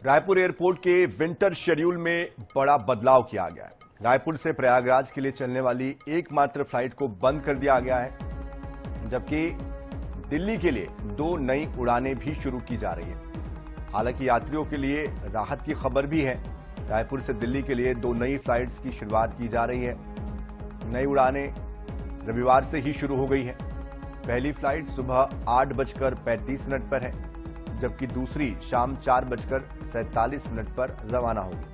Raipur airport के winter schedule में बड़ा बदलाव किया गया है। रायपुर से प्रयागराज के लिए चलने वाली एकमात्र फ्लाइट को बंद कर दिया गया है, जबकि दिल्ली के लिए 2 नई उड़ानें भी शुरू की जा रही हैं। हालांकि यात्रियों के लिए राहत की खबर भी है। रायपुर से दिल्ली के लिए 2 नई फ्लाइट्स की शुरुआत की जा रही है। नई उड़ानें रविवार से ही शुरू हो गई है। पहली फ्लाइट सुबह 8:35 पर है, जबकि दूसरी शाम 4:47 पर रवाना होगी।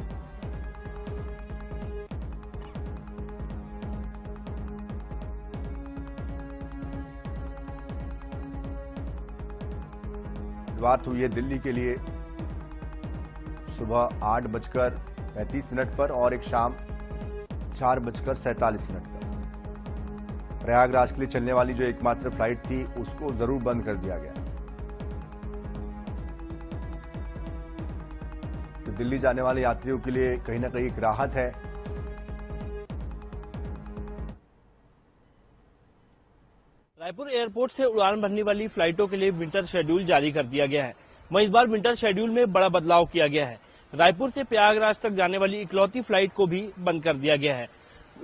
शुरुआत हुई है दिल्ली के लिए सुबह 8:35 पर और एक शाम 4:47 पर। प्रयागराज के लिए चलने वाली जो एकमात्र फ्लाइट थी उसको जरूर बंद कर दिया गया। तो दिल्ली जाने वाले यात्रियों के लिए कहीं ना कहीं एक राहत है। रायपुर एयरपोर्ट से उड़ान भरने वाली फ्लाइटों के लिए विंटर शेड्यूल जारी कर दिया गया है। वहीं इस बार विंटर शेड्यूल में बड़ा बदलाव किया गया है। रायपुर से प्रयागराज तक जाने वाली इकलौती फ्लाइट को भी बंद कर दिया गया है।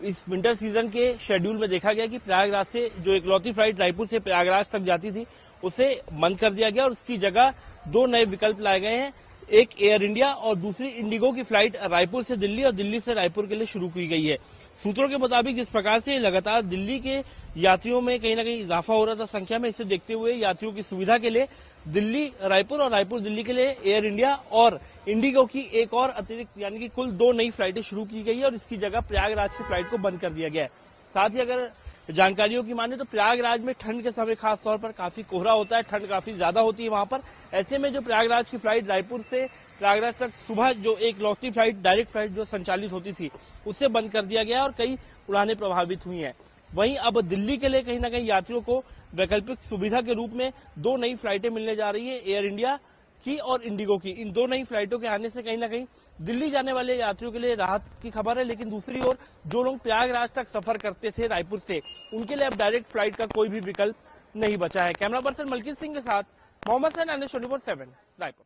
इस विंटर सीजन के शेड्यूल में देखा गया कि प्रयागराज से जो इकलौती फ्लाइट रायपुर से प्रयागराज तक जाती थी उसे बंद कर दिया गया और उसकी जगह 2 नए विकल्प लाए गए हैं। एक एयर इंडिया और दूसरी इंडिगो की फ्लाइट रायपुर से दिल्ली और दिल्ली से रायपुर के लिए शुरू की गई है। सूत्रों के मुताबिक जिस प्रकार से लगातार दिल्ली के यात्रियों में कहीं ना कहीं इजाफा हो रहा था संख्या में, इसे देखते हुए यात्रियों की सुविधा के लिए दिल्ली रायपुर और रायपुर दिल्ली के लिए एयर इंडिया और इंडिगो की एक और अतिरिक्त यानी कि कुल 2 नई फ्लाइटें शुरू की गई है और इसकी जगह प्रयागराज की फ्लाइट को बंद कर दिया गया है। साथ ही अगर जानकारियों की माने तो प्रयागराज में ठंड के समय खास तौर पर काफी कोहरा होता है, ठंड काफी ज्यादा होती है वहां पर। ऐसे में जो प्रयागराज की फ्लाइट रायपुर से प्रयागराज तक सुबह जो एक लौटती फ्लाइट डायरेक्ट फ्लाइट जो संचालित होती थी उसे बंद कर दिया गया और कई उड़ानें प्रभावित हुई हैं। वहीं अब दिल्ली के लिए कहीं ना कहीं यात्रियों को वैकल्पिक सुविधा के रूप में 2 नई फ्लाइटें मिलने जा रही है, एयर इंडिया की और इंडिगो की। इन 2 नई फ्लाइटों के आने से कहीं ना कहीं दिल्ली जाने वाले यात्रियों के लिए राहत की खबर है। लेकिन दूसरी ओर जो लोग प्रयागराज तक सफर करते थे रायपुर से, उनके लिए अब डायरेक्ट फ्लाइट का कोई भी विकल्प नहीं बचा है। कैमरा पर्सन मलकीत सिंह के साथ मोहम्मद सैन, NS 24/7 रायपुर।